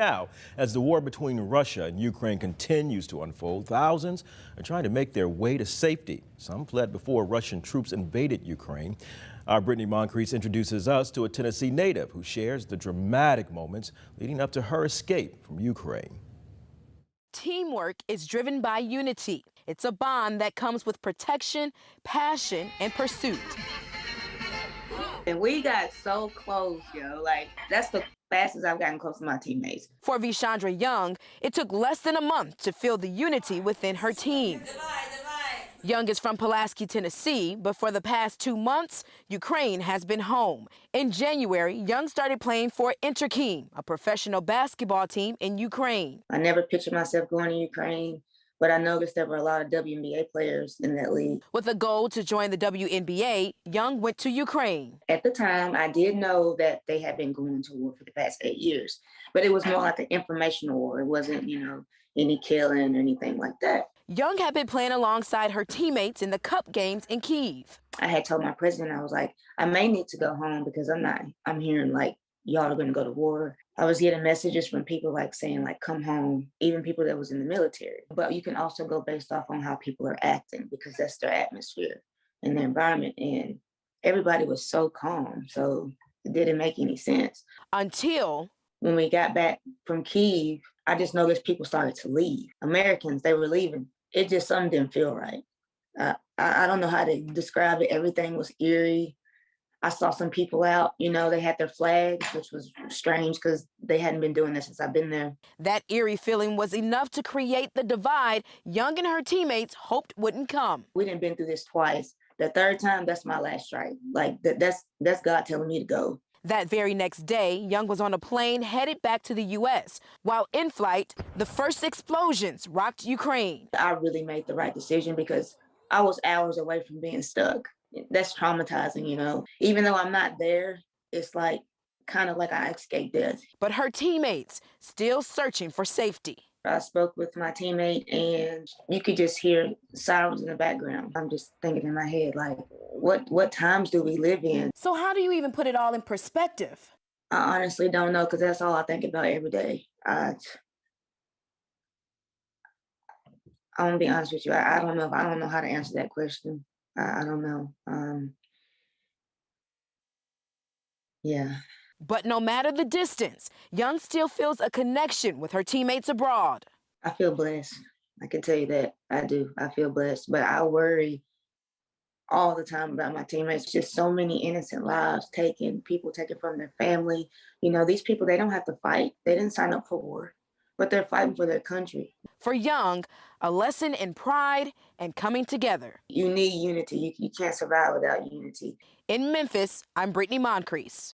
Now, as the war between Russia and Ukraine continues to unfold, thousands are trying to make their way to safety. Some fled before Russian troops invaded Ukraine. Our Brittany Moncrief introduces us to a Tennessee native who shares the dramatic moments leading up to her escape from Ukraine. Teamwork is driven by unity. It's a bond that comes with protection, passion, and pursuit. And we got so close, like that's the fastest I've gotten close to my teammates. For Veshaundra Young, it took less than a month to feel the unity within her team. Young is from Pulaski, Tennessee, but for the past 2 months, Ukraine has been home. In January, Young started playing for Interteam, a professional basketball team in Ukraine. I never pictured myself going to Ukraine, but I noticed there were a lot of WNBA players in that league. With a goal to join the WNBA, Young went to Ukraine. At the time, I did know that they had been going to war for the past 8 years, but it was more like an informational war. It wasn't, any killing or anything like that. Young had been playing alongside her teammates in the cup games in Kyiv. I had told my president, I was like, I may need to go home because I'm hearing like, y'all are going to go to war. I was getting messages from people like saying like, come home, even people that was in the military. But you can also go based off on how people are acting because that's their atmosphere and their environment. And everybody was so calm. So it didn't make any sense. Until when we got back from Kyiv, I just noticed people started to leave. Americans, they were leaving. It just, something didn't feel right. I don't know how to describe it. Everything was eerie. I saw some people out, they had their flags, which was strange because they hadn't been doing this since I've been there. That eerie feeling was enough to create the divide Young and her teammates hoped wouldn't come. We done been through this twice. The third time, that's my last strike. Like that's God telling me to go. That very next day, Young was on a plane headed back to the U.S. While in flight, the first explosions rocked Ukraine. I really made the right decision because I was hours away from being stuck. That's traumatizing, Even though I'm not there, it's like kind of like I escaped death. But her teammates still searching for safety. I spoke with my teammate and you could just hear sirens in the background. I'm just thinking in my head, like, what times do we live in? So how do you even put it all in perspective? I honestly don't know because that's all I think about every day. I want to be honest with you. I don't know how to answer that question. I don't know. Yeah. But no matter the distance, Young still feels a connection with her teammates abroad. I feel blessed. I can tell you that. I do. I feel blessed. But I worry all the time about my teammates. Just so many innocent lives taken, people taken from their family. These people, they don't have to fight. They didn't sign up for war, but they're fighting for their country. For Young, a lesson in pride and coming together. You need unity. You can't survive without unity. In Memphis, I'm Brittany Moncrief.